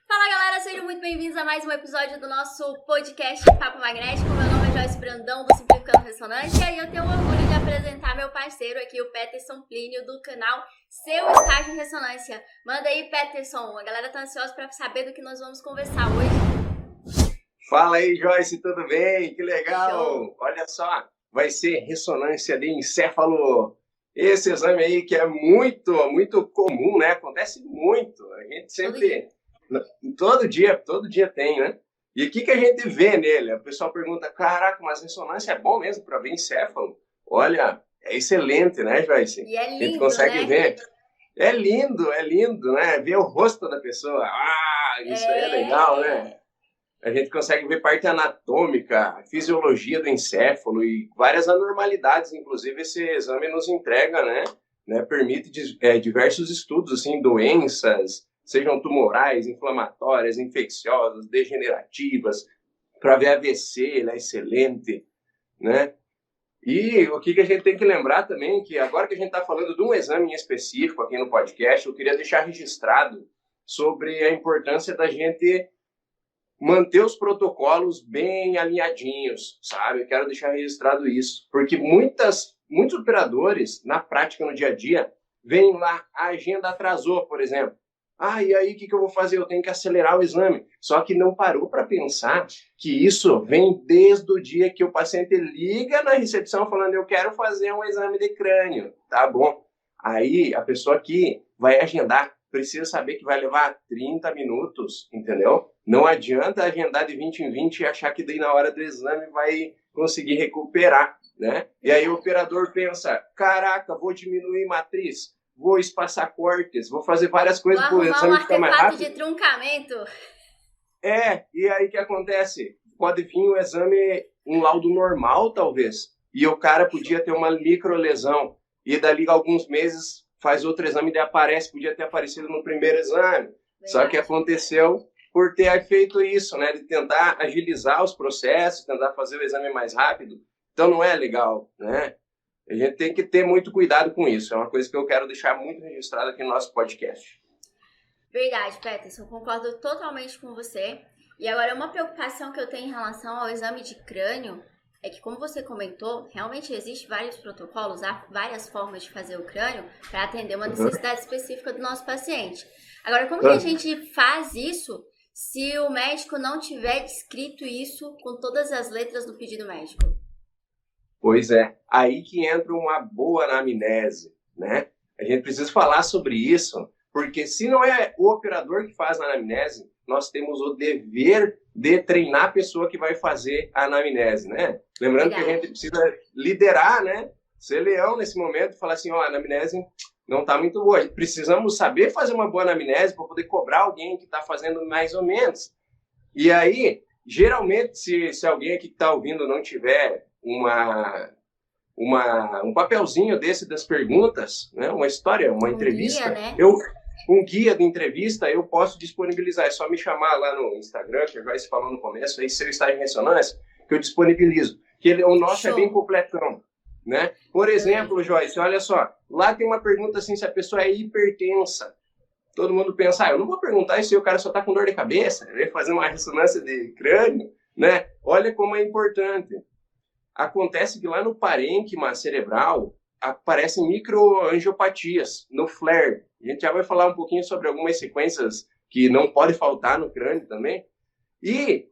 Fala galera, sejam muito bem-vindos a mais um episódio do nosso podcast Papo Magnético. Meu nome é Joyce Brandão, do Simplificando Ressonância, e eu tenho o orgulho de apresentar meu parceiro aqui, o Peterson Plínio, do canal Seu Estágio em Ressonância. Manda aí, Peterson, a galera tá ansiosa para saber do que nós vamos conversar hoje. Fala aí, Joyce, tudo bem? Que legal! Show. Olha só, vai ser ressonância de encéfalo. Esse exame aí que é muito comum, né? Acontece muito. A gente sempre... Todo dia tem, né? E o que a gente vê nele? O pessoal pergunta, caraca, mas ressonância é bom mesmo para ver encéfalo? Olha, é excelente, né, Joyce? E é lindo, a gente consegue né? ver. É lindo, né? Ver o rosto da pessoa. Ah, isso aí é legal, né? A gente consegue ver parte anatômica, fisiologia do encéfalo e várias anormalidades, inclusive esse exame nos entrega, né? Permite diversos estudos, assim, doenças, sejam tumorais, inflamatórias, infecciosas, degenerativas, para ver AVC, ele é excelente, né? E o que a gente tem que lembrar também, que agora que a gente está falando de um exame em específico aqui no podcast, eu queria deixar registrado sobre a importância da gente manter os protocolos bem alinhadinhos, sabe? Eu quero deixar registrado isso, porque muitos operadores, na prática, no dia a dia, vêm lá, a agenda atrasou, por exemplo. E aí o que eu vou fazer? Eu tenho que acelerar o exame. Só que não parou para pensar que isso vem desde o dia que o paciente liga na recepção falando, eu quero fazer um exame de crânio, tá bom? Aí a pessoa que vai agendar precisa saber que vai levar 30 minutos, entendeu? Não adianta agendar de 20 em 20 e achar que daí na hora do exame vai conseguir recuperar, né? E aí o operador pensa, caraca, vou diminuir matriz, vou espaçar cortes, vou fazer várias coisas para o exame ficar mais rápido. De truncamento. E aí o que acontece? Pode vir o exame, um laudo normal, talvez, e o cara podia ter uma microlesão, e dali a alguns meses faz outro exame e aparece, podia ter aparecido no primeiro exame. Verdade. Só que aconteceu por ter feito isso, né? De tentar agilizar os processos, tentar fazer o exame mais rápido. Então não é legal, né? A gente tem que ter muito cuidado com isso. É uma coisa que eu quero deixar muito registrada aqui no nosso podcast. Verdade, Peterson. Eu concordo totalmente com você. E agora, uma preocupação que eu tenho em relação ao exame de crânio é que, como você comentou, realmente existem vários protocolos, há várias formas de fazer o crânio para atender uma necessidade específica do nosso paciente. Agora, como que a gente faz isso se o médico não tiver descrito isso com todas as letras no pedido médico? Pois é, aí que entra uma boa anamnese, né? A gente precisa falar sobre isso, porque se não é o operador que faz a anamnese, nós temos o dever de treinar a pessoa que vai fazer a anamnese, né? Lembrando que a gente precisa liderar, né? Ser leão nesse momento e falar assim, a anamnese não está muito boa. Precisamos saber fazer uma boa anamnese para poder cobrar alguém que está fazendo mais ou menos. E aí, geralmente, se alguém aqui que está ouvindo não tiver um papelzinho desse das perguntas, né? Uma história, uma entrevista, guia, né? Um guia de entrevista, eu posso disponibilizar. É só me chamar lá no Instagram, que já se falou no começo, aí Seu Estágio em Ressonância, que eu disponibilizo. O nosso é bem completão, né? Por exemplo, Joyce, olha só, lá tem uma pergunta assim, se a pessoa é hipertensa. Todo mundo pensa, eu não vou perguntar isso se o cara só está com dor de cabeça, ele vai fazer uma ressonância de crânio, né? Olha como é importante. Acontece que lá no parênquima cerebral aparecem microangiopatias no FLAIR. A gente já vai falar um pouquinho sobre algumas sequências que não pode faltar no crânio também. E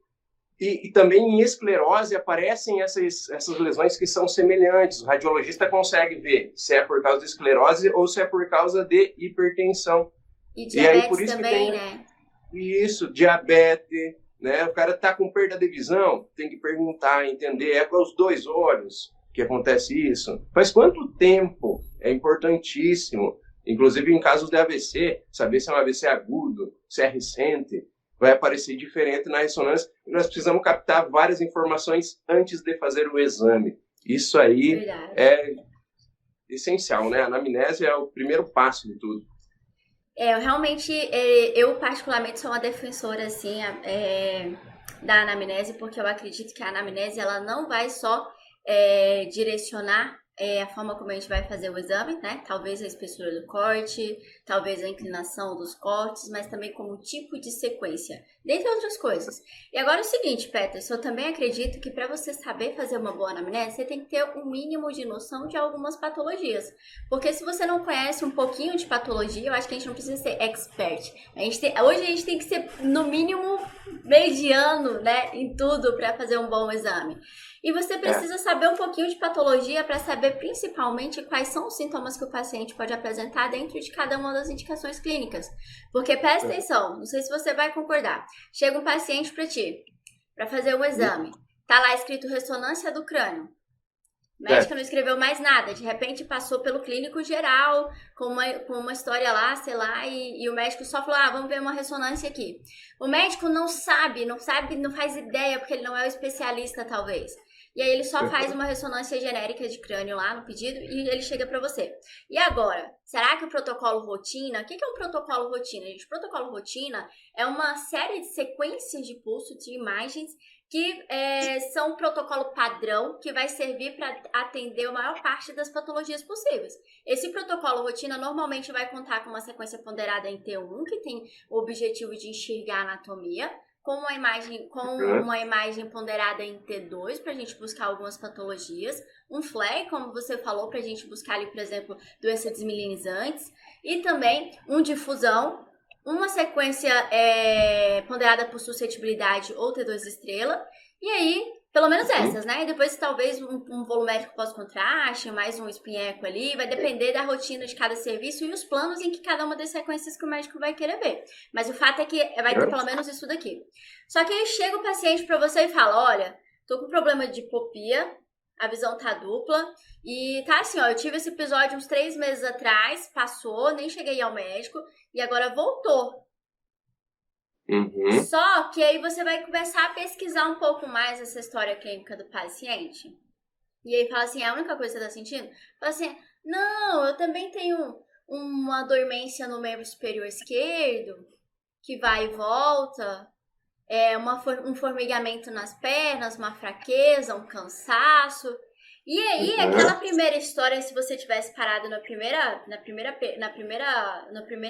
também em esclerose aparecem essas lesões que são semelhantes. O radiologista consegue ver se é por causa de esclerose ou se é por causa de hipertensão. E diabetes aí, por isso também, que tem, né? Isso, diabetes, né? O cara está com perda de visão, tem que perguntar, entender, é com os dois olhos que acontece isso? Faz quanto tempo? É importantíssimo. Inclusive, em casos de AVC, saber se é um AVC agudo, se é recente, vai aparecer diferente na ressonância. E nós precisamos captar várias informações antes de fazer o exame. Isso aí é essencial, né? A anamnese é o primeiro passo de tudo. Eu particularmente sou uma defensora, assim, da anamnese, porque eu acredito que a anamnese, ela não vai só direcionar a forma como a gente vai fazer o exame, né? Talvez a espessura do corte, talvez a inclinação dos cortes, mas também como tipo de sequência, dentre outras coisas. E agora é o seguinte, Peterson, eu também acredito que para você saber fazer uma boa anamnese, você tem que ter um mínimo de noção de algumas patologias. Porque se você não conhece um pouquinho de patologia, eu acho que a gente não precisa ser expert. Hoje a gente tem que ser, no mínimo, mediano, né, em tudo para fazer um bom exame. E você precisa saber um pouquinho de patologia para saber principalmente quais são os sintomas que o paciente pode apresentar dentro de cada uma das indicações clínicas. Porque presta atenção, não sei se você vai concordar. Chega um paciente para ti, para fazer um exame. Tá lá escrito ressonância do crânio. O médico não escreveu mais nada, de repente passou pelo clínico geral, com uma história lá, sei lá, e o médico só falou, vamos ver uma ressonância aqui. O médico não faz ideia, porque ele não é o especialista, talvez. E aí ele só faz uma ressonância genérica de crânio lá no pedido e ele chega para você. E agora, será que o protocolo rotina... O que é um protocolo rotina, gente? O protocolo rotina é uma série de sequências de pulso, de imagens, que são um protocolo padrão que vai servir para atender a maior parte das patologias possíveis. Esse protocolo rotina normalmente vai contar com uma sequência ponderada em T1, que tem o objetivo de enxergar a anatomia, com uma imagem ponderada em T2 para a gente buscar algumas patologias, um flare, como você falou, para a gente buscar ali, por exemplo, doenças desmilinizantes, e também um difusão, uma sequência ponderada por suscetibilidade ou T2 estrela, e aí, pelo menos essas, né? E depois talvez um volumétrico pós-contraste, mais um espinheco ali, vai depender da rotina de cada serviço e os planos em que cada uma das sequências que o médico vai querer ver. Mas o fato é que vai ter pelo menos isso daqui. Só que aí chega o paciente para você e fala, olha, tô com problema de diplopia, a visão tá dupla, e tá assim, ó, eu tive esse episódio uns 3 meses atrás, passou, nem cheguei ao médico, e agora voltou. Só que aí você vai começar a pesquisar um pouco mais essa história clínica do paciente. E aí fala assim, é a única coisa que você tá sentindo? Fala assim, não, eu também tenho uma dormência no membro superior esquerdo, que vai e volta, um formigamento nas pernas, uma fraqueza, um cansaço. E aí, aquela primeira história, se você tivesse parado na primeira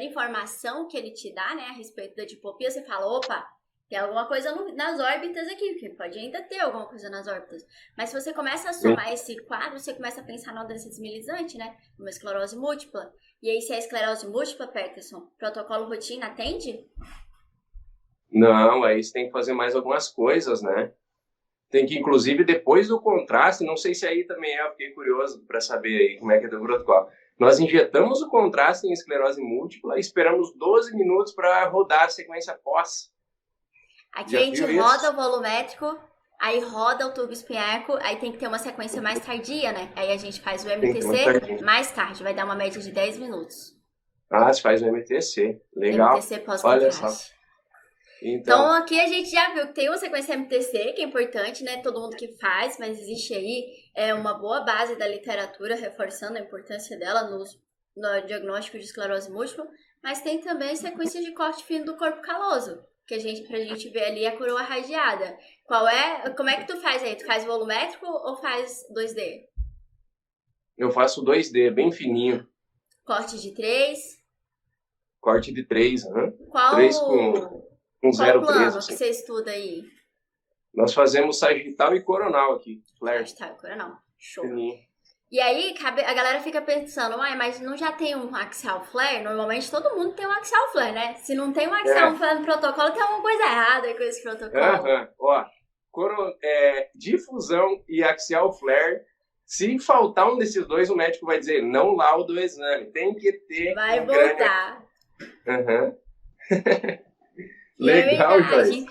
informação que ele te dá, né, a respeito da diplopia, você fala, opa, tem alguma coisa nas órbitas aqui, porque pode ainda ter alguma coisa nas órbitas. Mas se você começa a somar esse quadro, você começa a pensar na doença desmilizante, né, uma esclerose múltipla. E aí, se é esclerose múltipla, Peterson, protocolo rotina atende? Não, aí você tem que fazer mais algumas coisas, né? Tem que, inclusive, depois do contraste, não sei se aí também eu fiquei curioso para saber aí como é que é do protocolo. Nós injetamos o contraste em esclerose múltipla e esperamos 12 minutos para rodar a sequência pós. Aqui a gente roda o volumétrico, aí roda o tubo espinheco, aí tem que ter uma sequência mais tardia, né? Aí a gente faz o MTC mais tarde, vai dar uma média de 10 minutos. Ah, você faz o MTC, legal. MTC pós-contraste. Olha só. Então, aqui a gente já viu que tem uma sequência MTC, que é importante, né? Todo mundo que faz, mas existe aí uma boa base da literatura reforçando a importância dela no diagnóstico de esclerose múltipla, mas tem também sequência de corte fino do corpo caloso, que pra gente ver ali a coroa radiada. Como é que tu faz aí? Tu faz volumétrico ou faz 2D? Eu faço 2D, bem fininho. Corte de 3? Corte de 3, né? Qual 3 com 0,3. plano assim. que você estuda aí? Nós fazemos sagital e coronal aqui. Sagital e coronal. Show. Fininho. E aí, a galera fica pensando, mas não já tem um axial flare? Normalmente todo mundo tem um axial flare, né? Se não tem um axial flare no protocolo, tem alguma coisa errada com esse protocolo. Ó, difusão e axial flare, se faltar um desses dois, o médico vai dizer, não lauda o exame. Tem que ter... Vai voltar. Legal, Joyce.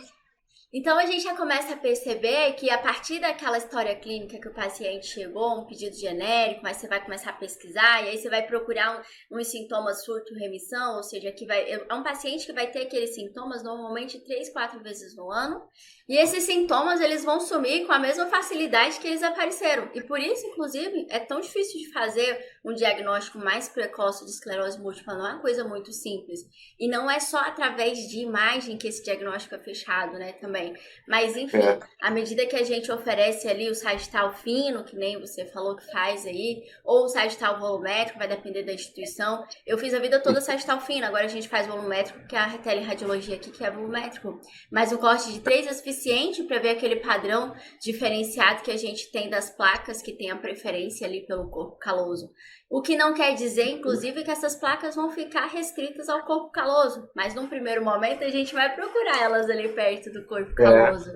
Então a gente já começa a perceber que a partir daquela história clínica que o paciente chegou, um pedido genérico, mas você vai começar a pesquisar e aí você vai procurar uns sintomas surto-remissão, ou seja, é um paciente que vai ter aqueles sintomas normalmente 3, 4 vezes no ano, e esses sintomas eles vão sumir com a mesma facilidade que eles apareceram. E por isso, inclusive, é tão difícil de fazer um diagnóstico mais precoce de esclerose múltipla não é uma coisa muito simples. E não é só através de imagem que esse diagnóstico é fechado, né, também. Mas, enfim, à medida que a gente oferece ali o sagital fino, que nem você falou que faz aí, ou o sagital volumétrico, vai depender da instituição. Eu fiz a vida toda sagital fino, agora a gente faz volumétrico, porque a teleradiologia aqui que é volumétrico. Mas o corte de 3 é suficiente para ver aquele padrão diferenciado que a gente tem das placas que tem a preferência ali pelo corpo caloso. O que não quer dizer, inclusive, que essas placas vão ficar restritas ao corpo caloso. Mas num primeiro momento a gente vai procurar elas ali perto do corpo caloso.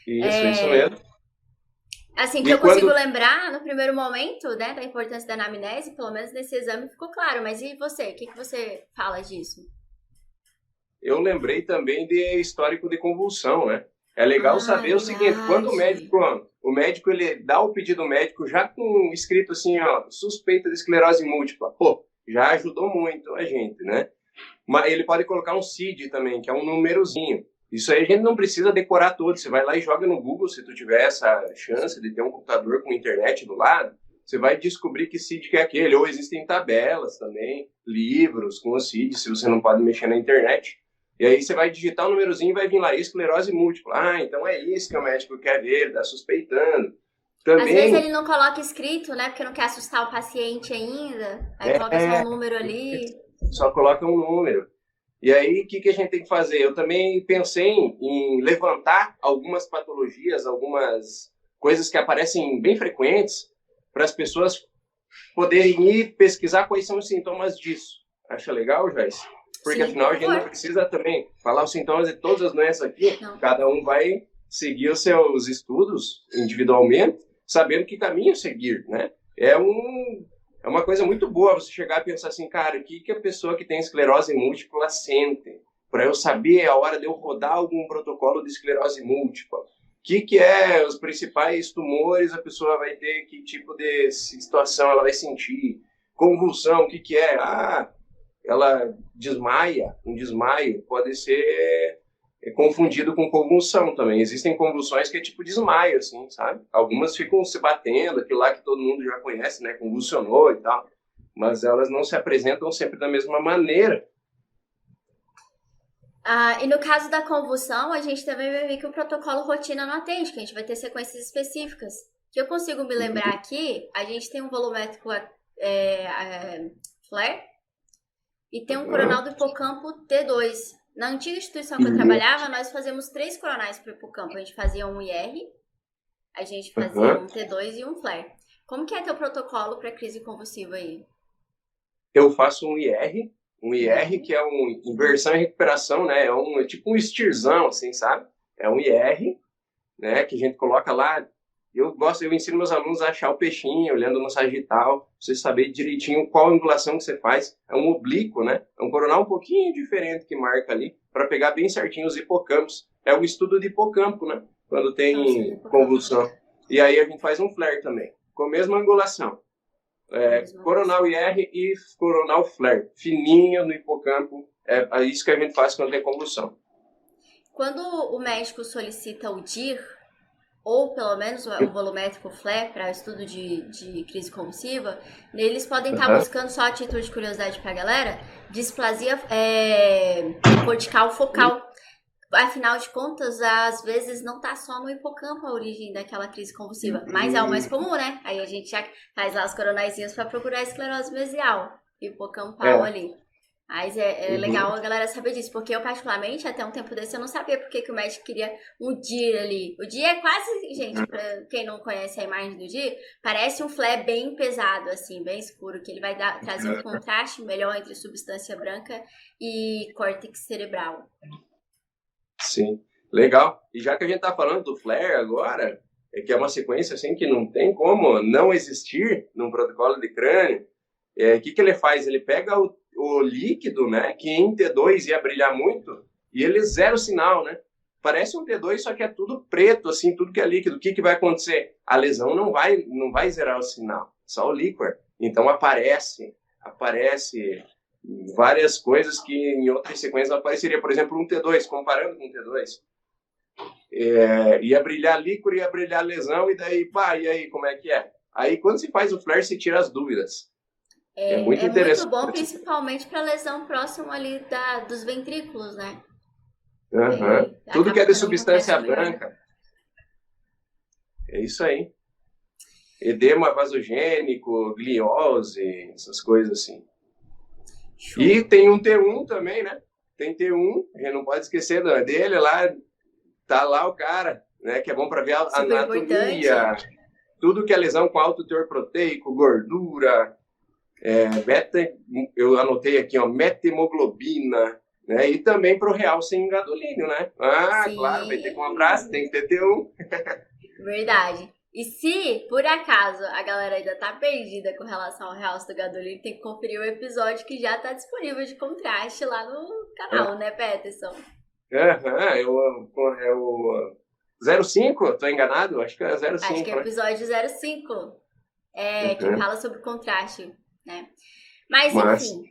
Isso mesmo. Assim, que eu consigo lembrar no primeiro momento, né, da importância da anamnese, pelo menos nesse exame ficou claro. Mas e você? O que você fala disso? Eu lembrei também de histórico de convulsão, né? É legal saber o seguinte, quando o médico ele dá o pedido médico já com escrito assim, ó, suspeita de esclerose múltipla, pô, já ajudou muito a gente, né? Mas ele pode colocar um CID também, que é um númerozinho. Isso aí a gente não precisa decorar todo, você vai lá e joga no Google, se tu tiver essa chance de ter um computador com internet do lado, você vai descobrir que CID que é aquele, ou existem tabelas também, livros com o CID, se você não pode mexer na internet. E aí você vai digitar o númerozinho e vai vir lá, esclerose múltipla. Ah, então é isso que o médico quer ver, ele tá suspeitando. Também, às vezes ele não coloca escrito, né, porque não quer assustar o paciente ainda, aí coloca só um número ali. Só coloca um número. E aí, o que a gente tem que fazer? Eu também pensei em levantar algumas patologias, algumas coisas que aparecem bem frequentes, para as pessoas poderem ir pesquisar quais são os sintomas disso. Acha legal, Joyce? Porque, sim, afinal, a gente não precisa também falar os sintomas de todas as doenças aqui. Não. Cada um vai seguir os seus estudos individualmente, sabendo que caminho seguir, né? É uma coisa muito boa você chegar e pensar assim, cara, o que a pessoa que tem esclerose múltipla sente? Para eu saber a hora de eu rodar algum protocolo de esclerose múltipla. O que é os principais tumores a pessoa vai ter, que tipo de situação ela vai sentir? Convulsão, o que é? Ela desmaia, um desmaio pode ser confundido com convulsão também. Existem convulsões que é tipo desmaio, assim, sabe? Algumas ficam se batendo, aquilo lá que todo mundo já conhece, né? Convulsionou e tal. Mas elas não se apresentam sempre da mesma maneira. E no caso da convulsão, a gente também vai ver que o protocolo rotina não atende, que a gente vai ter sequências específicas. Que eu consigo me lembrar aqui, a gente tem um volumétrico flare, e tem um coronal do hipocampo T2. Na antiga instituição que eu trabalhava, nós fazíamos 3 coronais para o hipocampo. A gente fazia um IR, a gente fazia um T2 e um flare. Como que é teu protocolo para crise convulsiva aí? Eu faço um IR que é uma inversão e recuperação, né? É tipo um stirzão, assim, sabe? É um IR, né? Que a gente coloca lá. Eu ensino meus alunos a achar o peixinho, olhando no sagital, pra você saber direitinho qual angulação que você faz. É um oblíquo, né? É um coronal um pouquinho diferente que marca ali, para pegar bem certinho os hipocampos. É o estudo de hipocampo, né? Quando tem convulsão. E aí a gente faz um flare também, com a mesma angulação. Coronal IR e coronal flare, fininho no hipocampo. É isso que a gente faz quando tem convulsão. Quando o médico solicita o DIR, ou pelo menos o volumétrico flare para estudo de crise convulsiva, eles podem estar buscando, só a título de curiosidade para a galera, displasia cortical focal. Afinal de contas, às vezes não tá só no hipocampo a origem daquela crise convulsiva, mas é o mais comum, né? Aí a gente já faz lá os coronaizinhos para procurar a esclerose mesial, hipocampal ali. Mas é legal a galera saber disso, porque eu particularmente, até um tempo desse, eu não sabia porque que o médico queria um DIR ali. O DIR é quase, gente, pra quem não conhece a imagem do DIR, parece um flare bem pesado, assim, bem escuro, que ele vai trazer um contraste melhor entre substância branca e córtex cerebral. Sim, legal. E já que a gente tá falando do flare agora, que é uma sequência assim que não tem como não existir num protocolo de crânio, o que ele faz? Ele pega o líquido, né, que em T2 ia brilhar muito, e ele zera o sinal, né? Parece um T2, só que é tudo preto, assim, tudo que é líquido. O que vai acontecer? A lesão não vai zerar o sinal, só o líquor. Então aparece várias coisas que em outras sequências não apareceria. Por exemplo, um T2, comparando com um T2. Ia brilhar líquor, ia brilhar lesão, e daí, e aí, como é que é? Aí, quando se faz o flare, se tira as dúvidas. É muito É muito bom, interessante. principalmente para lesão próxima ali dos ventrículos, né? Aham. Tudo que Acaba é de tendo um contraste substância maior. branca, é isso aí. Edema vasogênico, gliose, essas coisas assim. E Show. tem um T1 também, né? Tem T1, a gente não pode esquecer dele lá, tá lá o cara, né? Que é bom para ver a Super anatomia, importante. tudo que é lesão com alto teor proteico, gordura, beta, eu anotei aqui, ó, metemoglobina, né? E também para o realce em gadolínio, né? Ah, claro, vai ter que um abraço, Sim, tem que ter T1. verdade. E se, por acaso, a galera ainda tá perdida com relação ao realce do gadolínio, tem que conferir o episódio que já tá disponível de contraste lá no canal, né, Peterson? É o 05, tô enganado? Acho que é Acho que 05, é o né? episódio 05, que Uhum. fala sobre contraste, né? Mas, Mas, enfim,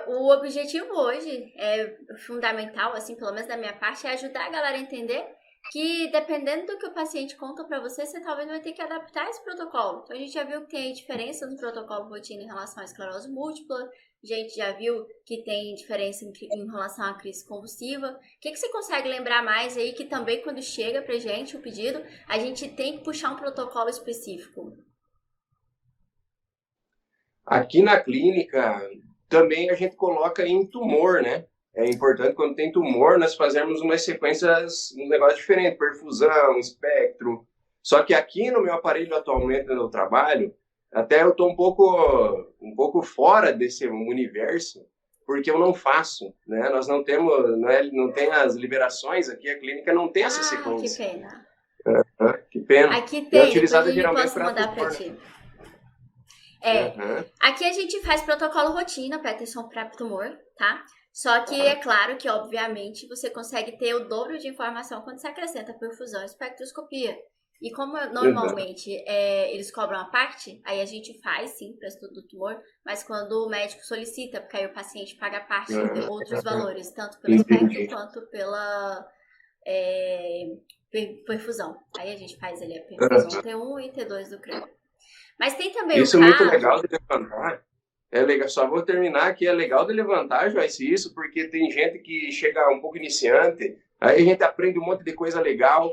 o objetivo hoje é fundamental, assim, pelo menos da minha parte, é ajudar a galera a entender que dependendo do que o paciente conta para você, você talvez vai ter que adaptar esse protocolo. Então a gente já viu que tem diferença no protocolo rotina em relação à esclerose múltipla, a gente já viu que tem diferença em relação à crise convulsiva. O que você consegue lembrar mais aí que também quando chega pra gente o pedido, a gente tem que puxar um protocolo específico? aqui na clínica, também a gente coloca em tumor, né? É importante quando tem tumor, nós fazermos umas sequências, um negócio diferente, perfusão, espectro. Só que aqui no meu aparelho atualmente no eu trabalho, até eu estou um pouco fora desse universo, porque eu não faço, né? Nós não temos, não tem as liberações aqui, a clínica não tem essa Ah, que sequência. pena. Né? Que pena. Aqui E é tem, depois utilizada eu geralmente posso para mandar pra tumor, né? ti. Uhum. Aqui a gente faz protocolo rotina, Peterson, para tumor, tá? Só que é claro que, obviamente, você consegue ter o dobro de informação quando você acrescenta perfusão e espectroscopia. E como Exato. normalmente eles cobram a parte, aí a gente faz sim para estudo do tumor, mas quando o médico solicita, porque aí o paciente paga a parte de outros valores, tanto pelo espectro Entendi. quanto pela é, perfusão. Aí a gente faz ali a perfusão Uhum. T1 e T2 do crânio. Mas tem também o Isso é muito caso. legal de levantar. É legal, só vou terminar aqui. É legal de levantar, Joyce, isso, porque tem gente que chega um pouco iniciante, aí a gente aprende um monte de coisa legal,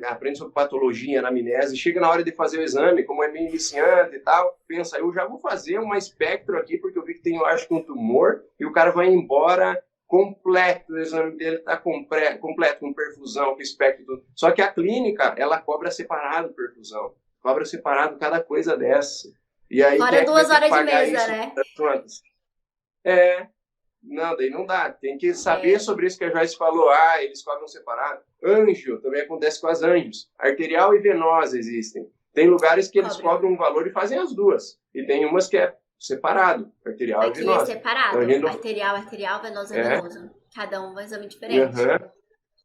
aprende sobre patologia, anamnese, chega na hora de fazer o exame, como é meio iniciante e tal, pensa, eu já vou fazer uma espectro aqui, porque eu vi que tem, eu acho, um tumor, e o cara vai embora completo, o exame dele está completo, com perfusão, com espectro, tudo. Só que a clínica, ela cobra separado perfusão, cobra separado cada coisa dessa. E aí, quem Fora é que vai duas ter que horas de pagar mesa, isso né? antes? É, não, daí não dá. Tem que saber É, sobre isso que a Joyce falou. Ah, eles cobram separado. Anjo, também acontece com as anjos. Arterial e venosa existem. Tem lugares que eles cobra. cobram um valor e fazem as duas. E tem umas que é separado, arterial e Aqui é venosa. Então a separado. gente não... Arterial, venoso, É, venoso. Cada um um exame diferente. uhum,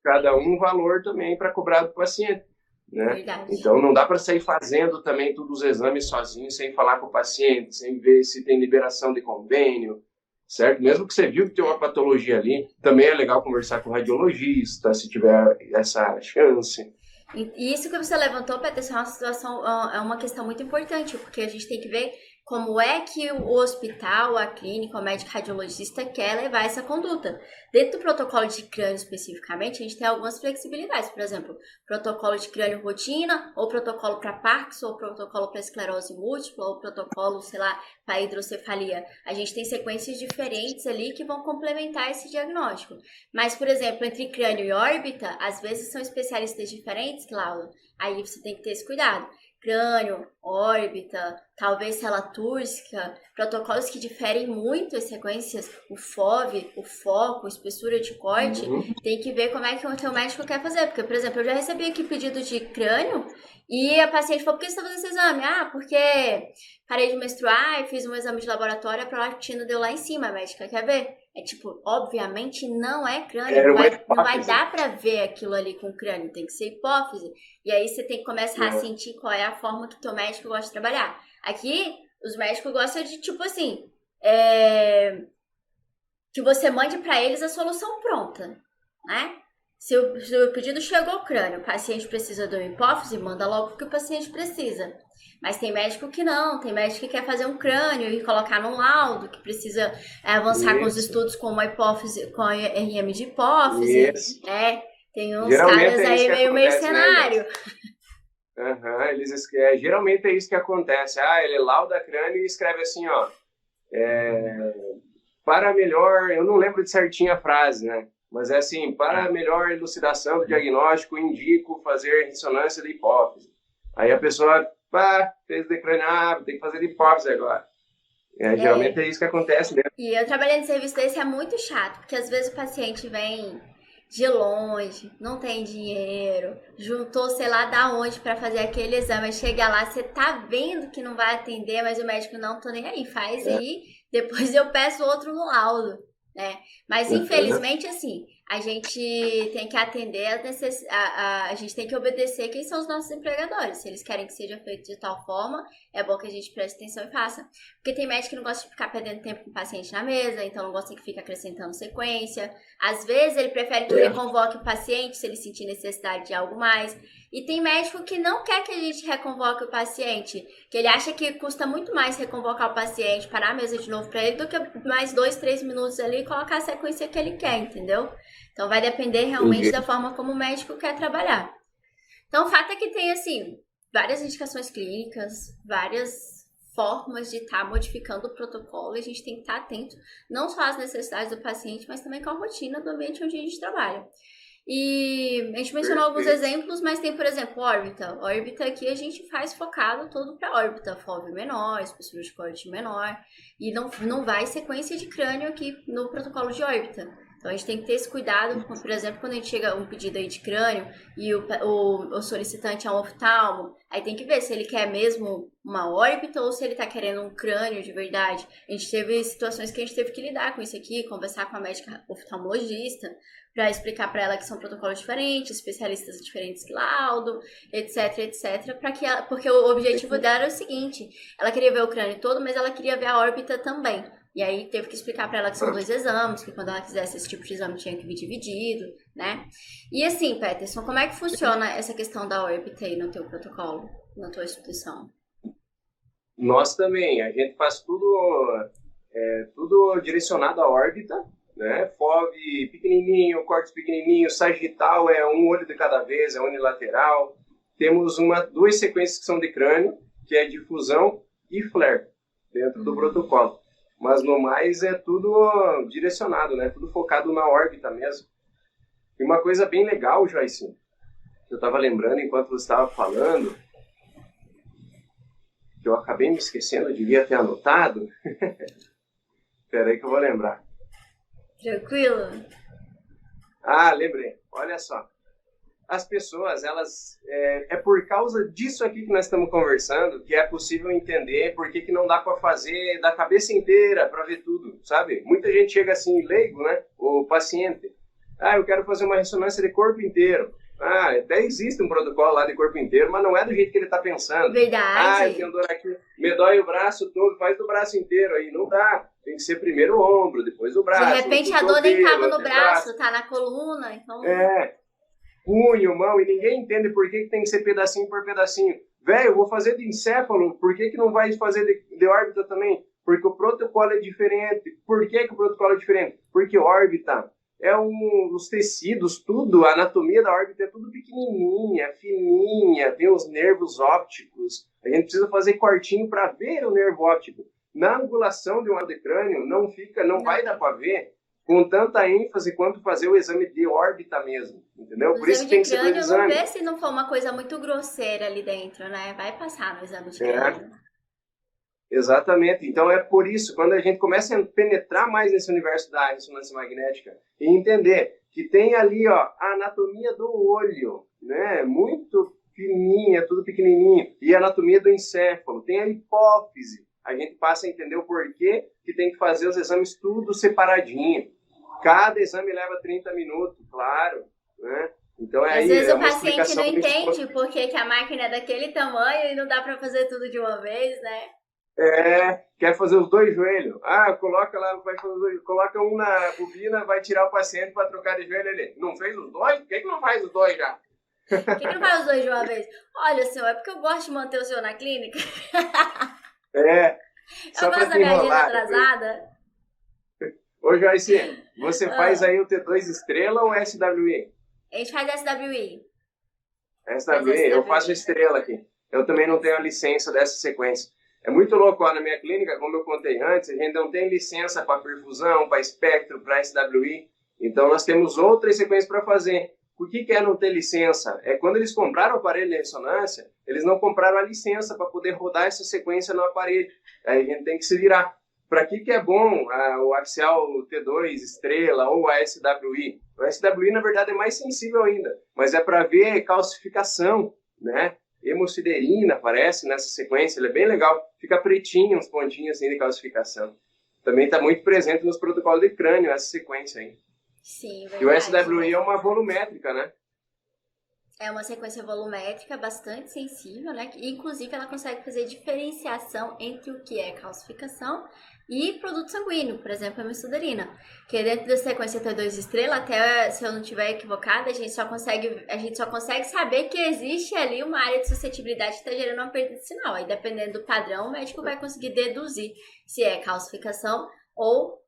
cada um valor também para cobrar do paciente. Né? Verdade. Então não dá para sair fazendo também todos os exames sozinho, sem falar com o paciente, sem ver se tem liberação de convênio, certo? Mesmo que você viu que tem uma patologia ali, também é legal conversar com o radiologista, se tiver essa chance. E isso que você levantou, Peterson, é uma situação, é uma questão muito importante, porque a gente tem que ver como é que o hospital, a clínica, o médico radiologista quer levar essa conduta. Dentro do protocolo de crânio especificamente, a gente tem algumas flexibilidades. Por exemplo, protocolo de crânio rotina, ou protocolo para Parkinson, ou protocolo para esclerose múltipla, ou protocolo, sei lá, para hidrocefalia. A gente tem sequências diferentes ali que vão complementar esse diagnóstico. Mas, por exemplo, entre crânio e órbita, às vezes são especialistas diferentes, Cláudio. Aí você tem que ter esse cuidado. Crânio, órbita, talvez célula túrcica, protocolos que diferem muito as sequências, o FOV, o foco, espessura de corte, Uhum. tem que ver como é que o teu médico quer fazer. Porque, por exemplo, eu já recebi aqui pedido de crânio e a paciente falou, por que você está fazendo esse exame? Ah, porque parei de menstruar e fiz um exame de laboratório, a prolactina deu lá em cima, a médica quer ver? É tipo, obviamente não é crânio, Era uma não vai hipótese. dar pra ver aquilo ali com crânio, tem que ser hipófise. E aí você tem que começar a Né? sentir qual é a forma que teu médico gosta de trabalhar. Aqui, os médicos gostam de, tipo assim, que você mande pra eles a solução pronta, né? Se o pedido chegou ao crânio, o paciente precisa de uma hipófise, manda logo o que o paciente precisa. Mas tem médico que não, tem médico que quer fazer um crânio e colocar num laudo, que precisa avançar com os estudos com uma hipófise, com a RM de hipófise, né? Tem uns geralmente caras aí meio mercenário. Né? Geralmente é isso que acontece. Ele lauda crânio e escreve assim, ó. Para melhor, eu não lembro de certinho a frase, né? Mas é assim, para melhor elucidação do diagnóstico, indico fazer ressonância de hipófise. Aí a pessoa, fez de crânio, tem que fazer de hipófise agora. Geralmente é isso que acontece mesmo. E eu trabalhando em serviço desse é muito chato, porque às vezes o paciente vem de longe, não tem dinheiro, juntou sei lá da onde para fazer aquele exame, chega lá, você tá vendo que não vai atender, mas o médico não, tô nem aí, faz aí, depois eu peço outro no laudo, né? Mas infelizmente assim, a gente tem que atender a gente tem que obedecer quem são os nossos empregadores. Se eles querem que seja feito de tal forma, é bom que a gente preste atenção e faça. Porque tem médico que não gosta de ficar perdendo tempo com o paciente na mesa, então não gosta que fique acrescentando sequência. Às vezes ele prefere que reconvoque o paciente se ele sentir necessidade de algo mais. E tem médico que não quer que a gente reconvoque o paciente, que ele acha que custa muito mais reconvocar o paciente, parar a mesa de novo para ele, do que mais 2, 3 minutos ali e colocar a sequência que ele quer, entendeu? Então vai depender realmente da forma como o médico quer trabalhar. Então o fato é que tem, assim, várias indicações clínicas, várias formas de estar modificando o protocolo, e a gente tem que estar atento não só às necessidades do paciente, mas também com a rotina do ambiente onde a gente trabalha. E a gente mencionou alguns exemplos, mas tem, por exemplo, órbita. Órbita aqui a gente faz focado todo para órbita, FOV menor, espessura de corte menor, e não vai sequência de crânio aqui no protocolo de órbita. Então a gente tem que ter esse cuidado, por exemplo, quando a gente chega um pedido aí de crânio e o solicitante é um oftalmo, aí tem que ver se ele quer mesmo uma órbita ou se ele tá querendo um crânio de verdade. A gente teve situações que a gente teve que lidar com isso aqui, conversar com a médica oftalmologista para explicar para ela que são protocolos diferentes, especialistas diferentes que laudo, etc, etc, porque o objetivo dela era o seguinte, ela queria ver o crânio todo, mas ela queria ver a órbita também. E aí teve que explicar para ela que são 2 exames, que quando ela quisesse esse tipo de exame tinha que vir dividido, né? E assim, Peterson, como é que funciona essa questão da órbita aí no teu protocolo, na tua instituição? Nós também, a gente faz tudo direcionado à órbita, né? FOV pequenininho, cortes pequenininho, sagital é um olho de cada vez, é unilateral. Temos 2 sequências que são de crânio, que é difusão e flare, dentro do protocolo. Mas no mais é tudo direcionado, né? Tudo focado na órbita mesmo. E uma coisa bem legal, Joyce, que eu estava lembrando enquanto você estava falando, que eu acabei me esquecendo, eu devia ter anotado. Espera aí que eu vou lembrar. Tranquilo? Lembrei. Olha só. As pessoas, elas... É por causa disso aqui que nós estamos conversando que é possível entender por que não dá para fazer da cabeça inteira para ver tudo, sabe? Muita gente chega assim, leigo, né? O paciente. Eu quero fazer uma ressonância de corpo inteiro. Até existe um protocolo lá de corpo inteiro, mas não é do jeito que ele está pensando. Verdade. Eu tenho dor aqui, me dói o braço todo, faz do braço inteiro aí. Não dá. Tem que ser primeiro o ombro, depois o braço. De repente a dor nem estava no braço, tá na coluna, então... Punho, mão, e ninguém entende por que tem que ser pedacinho por pedacinho. Velho, eu vou fazer de encéfalo, por que não vai fazer de órbita também? Porque o protocolo é diferente. Por que o protocolo é diferente? Porque órbita os tecidos, tudo, a anatomia da órbita é tudo pequenininha, fininha, tem os nervos ópticos. A gente precisa fazer cortinho para ver o nervo óptico. Na angulação de um lado de crânio, não vai dar para ver com tanta ênfase quanto fazer o exame de órbita mesmo, entendeu? Por isso que tem que ser dois exames. Não vê se não for uma coisa muito grosseira ali dentro, né? Vai passar no exame de crânio. Exatamente. Então é por isso, quando a gente começa a penetrar mais nesse universo da ressonância magnética e entender que tem ali, ó, a anatomia do olho, né? Muito fininha, tudo pequenininho, e a anatomia do encéfalo, tem a hipófise. A gente passa a entender o porquê que tem que fazer os exames tudo separadinho. Cada exame leva 30 minutos, claro, né? Então às vezes o paciente não entende por que a máquina é daquele tamanho e não dá para fazer tudo de uma vez, né? Quer fazer os dois joelhos? Ah, coloca lá, vai fazer os dois, coloca um na bobina, vai tirar o paciente para trocar de joelho ali. Não fez os dois? Por que não faz os dois já? Por que não faz os dois de uma vez? Olha, senhor, é porque eu gosto de manter o senhor na clínica. Só Eu para gosto te da minha agenda enrolar. atrasada. Ô, Joyce, você faz aí o T2 estrela ou SWI? A gente faz SWI. SWI, eu faço estrela aqui. Eu também não tenho a licença dessa sequência. É muito louco, ó, na minha clínica, como eu contei antes, a gente não tem licença para perfusão, para espectro, para SWI. Então, nós temos outras sequências para fazer. Por que é não ter licença? É quando eles compraram o aparelho de ressonância, eles não compraram a licença para poder rodar essa sequência no aparelho. Aí a gente tem que se virar. Para que é bom o axial T2 estrela ou a SWI? O SWI, na verdade, é mais sensível ainda, mas é para ver calcificação, né? Hemosiderina aparece nessa sequência, ele é bem legal. Fica pretinho, uns pontinhos assim de calcificação. Também está muito presente nos protocolos de crânio, essa sequência aí. Sim, verdade. E o SWI é uma volumétrica, né? É uma sequência volumétrica bastante sensível, né? Inclusive, ela consegue fazer diferenciação entre o que é calcificação e produto sanguíneo, por exemplo, a hemosiderina. Que dentro da sequência T2 estrela, até se eu não estiver equivocada, a gente só consegue saber que existe ali uma área de suscetibilidade que está gerando uma perda de sinal. Aí, dependendo do padrão, o médico vai conseguir deduzir se é calcificação ou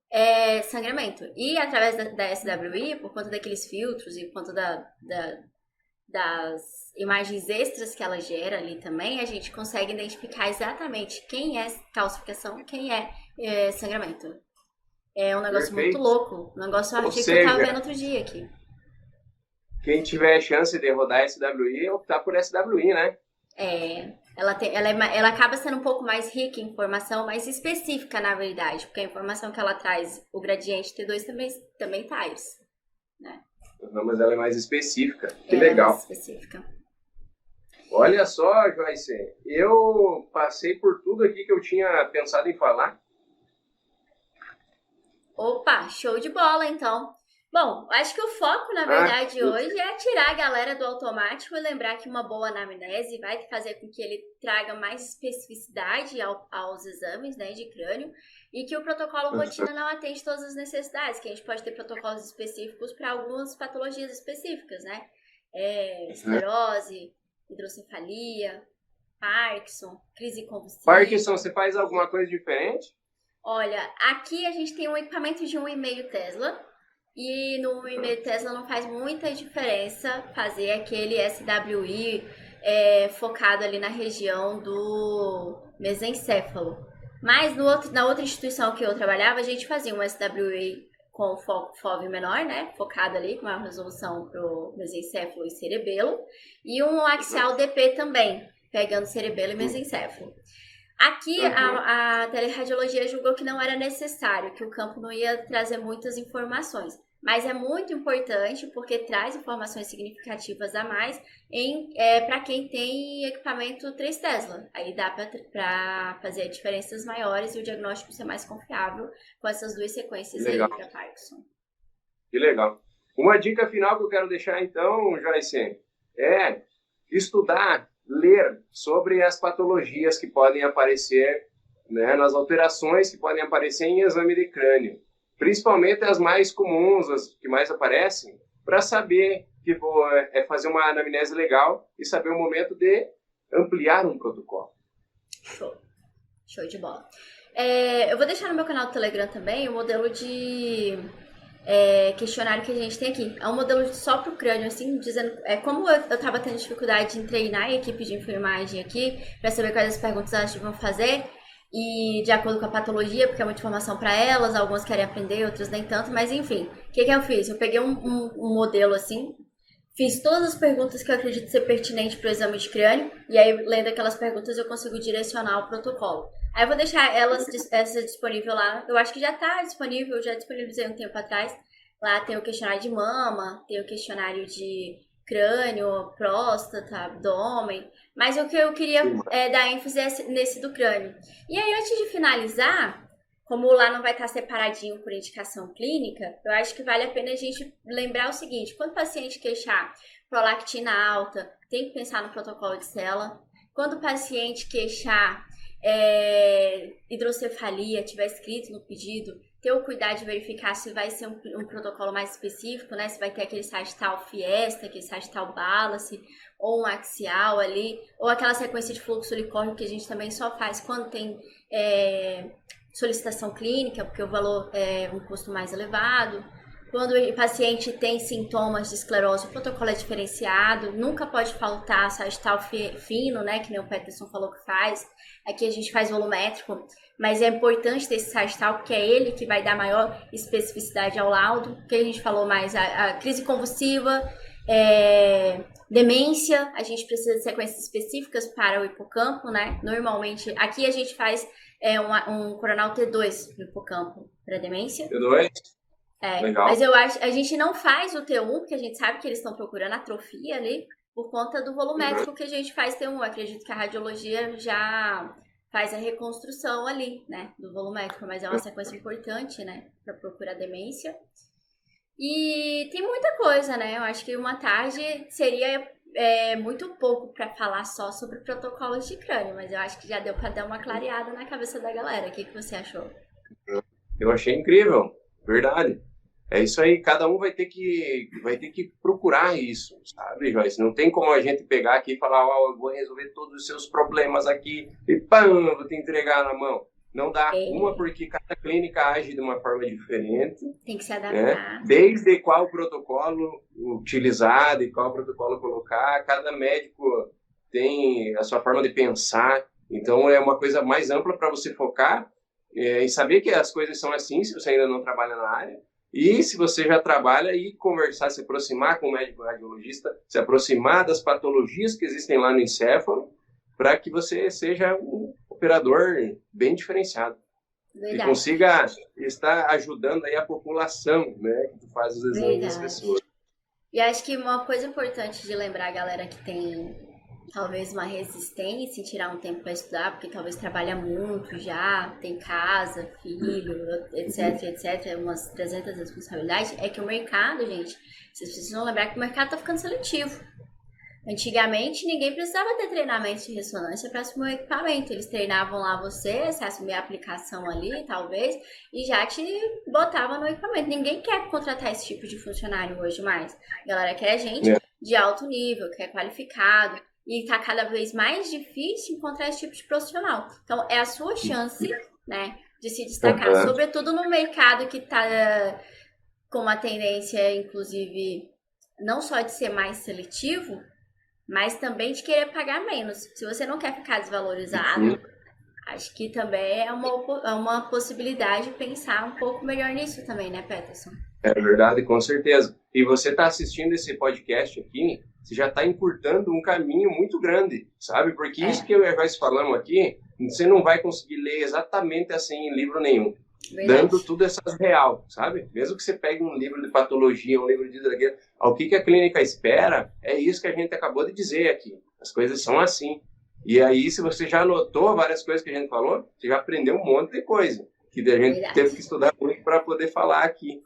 sangramento. E através da SWI, por conta daqueles filtros e por conta das imagens extras que ela gera ali também, a gente consegue identificar exatamente quem é calcificação, quem é sangramento. É um negócio muito louco. Um negócio artigo que eu tava vendo outro dia aqui. Quem tiver chance de rodar SWI, optar por SWI, né? Ela acaba sendo um pouco mais rica em informação, mais específica, na verdade, porque a informação que ela traz, o gradiente T2 também traz, né? Não, mas ela é mais específica. Que legal. É mais específica. Olha só, Joyce, eu passei por tudo aqui que eu tinha pensado em falar. Opa, show de bola, então. Bom, acho que o foco, na verdade, hoje é tirar a galera do automático e lembrar que uma boa anamnese vai fazer com que ele traga mais especificidade aos exames, né, de crânio, e que o protocolo rotina não atende todas as necessidades, que a gente pode ter protocolos específicos para algumas patologias específicas, né? Esclerose, hidrocefalia, Parkinson, crise convulsiva. Parkinson, você faz alguma coisa diferente? Olha, aqui a gente tem um equipamento de 1,5 Tesla, e no 1,5 Tesla não faz muita diferença fazer aquele SWI focado ali na região do mesencéfalo. Mas na outra instituição que eu trabalhava, a gente fazia um SWI com foco FOV menor, né? Focado ali com maior resolução para o mesencéfalo e cerebelo. E um axial DP também, pegando cerebelo e mesencéfalo. Aqui, a teleradiologia julgou que não era necessário, que o campo não ia trazer muitas informações. Mas é muito importante porque traz informações significativas a mais para quem tem equipamento 3 Tesla. Aí dá para fazer diferenças maiores e o diagnóstico ser mais confiável com essas duas sequências aí para Parkinson. Que legal. Uma dica final que eu quero deixar então, Joyce, é estudar, ler sobre as patologias que podem aparecer, né, nas alterações que podem aparecer em exame de crânio. Principalmente as mais comuns, as que mais aparecem, para saber que fazer uma anamnese legal e saber o momento de ampliar um protocolo. Show de bola. Eu vou deixar no meu canal do Telegram também o modelo de questionário que a gente tem aqui. É um modelo só para o crânio, assim, dizendo como eu estava tendo dificuldade em treinar a equipe de enfermagem aqui, para saber quais as perguntas elas vão fazer. E de acordo com a patologia, porque é muita informação para elas, algumas querem aprender, outras nem tanto, mas enfim. O que eu fiz? Eu peguei um modelo assim, fiz todas as perguntas que eu acredito ser pertinente para o exame de crânio, e aí, lendo aquelas perguntas, eu consigo direcionar o protocolo. Aí eu vou deixar essa disponível lá, eu acho que já está disponível, já disponibilizei um tempo atrás. Lá tem o questionário de mama, tem o questionário de crânio, próstata, abdômen, mas o que eu queria dar ênfase é nesse do crânio. E aí, antes de finalizar, como lá não vai estar separadinho por indicação clínica, eu acho que vale a pena a gente lembrar o seguinte: quando o paciente queixar prolactina alta, tem que pensar no protocolo de célula. Quando o paciente queixar hidrocefalia tiver escrito no pedido, ter o cuidado de verificar se vai ser um protocolo mais específico, né? Se vai ter aquele sagital Fiesta, aquele sagital Balance, ou um axial ali, ou aquela sequência de fluxo ulicórneo que a gente também só faz quando tem solicitação clínica, porque o valor é um custo mais elevado. Quando o paciente tem sintomas de esclerose, o protocolo é diferenciado, nunca pode faltar sagital fino, né, que nem o Peterson falou que faz. Aqui a gente faz volumétrico, mas é importante ter esse sagital, porque é ele que vai dar maior especificidade ao laudo, que a gente falou mais, a crise convulsiva, demência, a gente precisa de sequências específicas para o hipocampo, né? Normalmente, aqui a gente faz um coronal T2 no hipocampo para demência. T2? Legal. Mas eu acho, a gente não faz o T1, porque a gente sabe que eles estão procurando atrofia ali, por conta do volumétrico que a gente faz T1. Eu acredito que a radiologia já faz a reconstrução ali, né, do volumétrico, mas é uma sequência importante, né, para procurar demência. E tem muita coisa, né? Eu acho que uma tarde seria muito pouco para falar só sobre protocolos de crânio, mas eu acho que já deu para dar uma clareada na cabeça da galera. O que você achou? Eu achei incrível, verdade. É isso aí, cada um vai ter que procurar isso, sabe, Joyce? Não tem como a gente pegar aqui e falar, eu vou resolver todos os seus problemas aqui e pam, vou te entregar na mão. Não dá. Uma, porque cada clínica age de uma forma diferente. Tem que se adaptar. Né? Desde qual protocolo utilizar, de qual protocolo colocar, cada médico tem a sua forma de pensar. Então, é uma coisa mais ampla para você focar e saber que as coisas são assim, se você ainda não trabalha na área. E se você já trabalha, e conversar, se aproximar com o médico radiologista, se aproximar das patologias que existem lá no encéfalo, para que você seja um operador bem diferenciado. Verdade. E consiga estar ajudando aí a população, né, que faz os exames das pessoas. E acho que uma coisa importante de lembrar a galera que tem talvez uma resistência em tirar um tempo para estudar, porque talvez trabalha muito já, tem casa, filho, etc, umas 300 responsabilidades, é que o mercado, gente, vocês precisam lembrar que o mercado tá ficando seletivo. Antigamente, ninguém precisava ter treinamento de ressonância para assumir o equipamento. Eles treinavam lá você assumia a aplicação ali, talvez, e já te botava no equipamento. Ninguém quer contratar esse tipo de funcionário hoje mais. A galera quer gente de alto nível, que é qualificado. E tá cada vez mais difícil encontrar esse tipo de profissional. Então, é a sua chance, né, de se destacar. Sobretudo no mercado que tá com uma tendência, inclusive, não só de ser mais seletivo, mas também de querer pagar menos. Se você não quer ficar desvalorizado, acho que também é uma possibilidade de pensar um pouco melhor nisso também, né, Peterson? É verdade, com certeza. E você está assistindo esse podcast aqui, você já está encurtando um caminho muito grande, sabe? Porque isso que eu e a Joyce falamos aqui, você não vai conseguir ler exatamente assim em livro nenhum. Verdade. Dando tudo essas real, sabe? Mesmo que você pegue um livro de patologia, um livro de hidroguia, o que a clínica espera é isso que a gente acabou de dizer aqui. As coisas são assim. E aí, se você já anotou várias coisas que a gente falou, você já aprendeu um monte de coisa que a gente teve que estudar muito para poder falar aqui.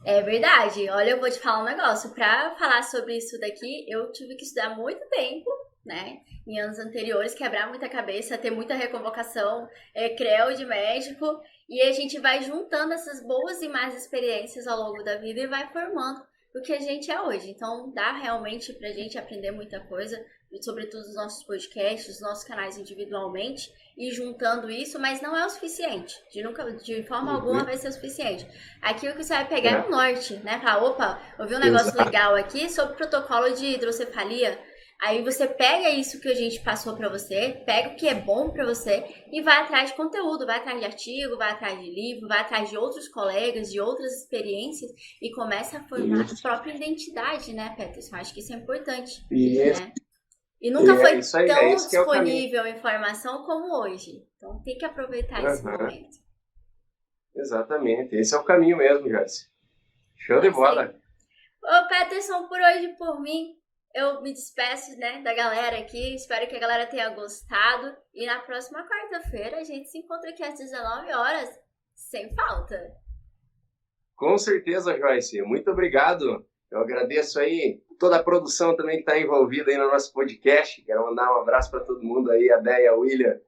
É verdade. Olha, eu vou te falar um negócio. Para falar sobre isso daqui, eu tive que estudar muito tempo, né? Em anos anteriores, quebrar muita cabeça, ter muita reconvocação, CREO de médico. E a gente vai juntando essas boas e más experiências ao longo da vida e vai formando o que a gente é hoje. Então, dá realmente pra gente aprender muita coisa, sobretudo os nossos podcasts, os nossos canais individualmente, e juntando isso, mas não é o suficiente. De forma alguma vai ser o suficiente. Aqui o que você vai pegar é o norte, né? Falar, opa, eu vi um negócio legal aqui sobre protocolo de hidrocefalia. Aí você pega isso que a gente passou para você, pega o que é bom para você e vai atrás de conteúdo, vai atrás de artigo, vai atrás de livro, vai atrás de outros colegas, de outras experiências e começa a formar a própria identidade, né, Peterson? Acho que isso é importante, né? E nunca foi tão disponível a informação como hoje. Então tem que aproveitar esse momento. Exatamente, esse é o caminho mesmo, Joyce. Show de bola. Ô, Peterson, por hoje, por mim, eu me despeço, né, da galera aqui. Espero que a galera tenha gostado. E na próxima quarta-feira a gente se encontra aqui às 19 horas, sem falta. Com certeza, Joyce. Muito obrigado. Eu agradeço aí toda a produção também que está envolvida aí no nosso podcast. Quero mandar um abraço para todo mundo aí, a Déia, a William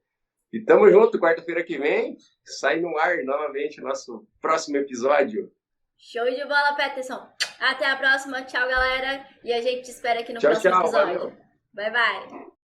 E tamo junto, quarta-feira que vem, sai no ar novamente nosso próximo episódio. Show de bola, Peterson. Até a próxima. Tchau, galera. E a gente te espera aqui no próximo episódio. Valeu. Bye, bye.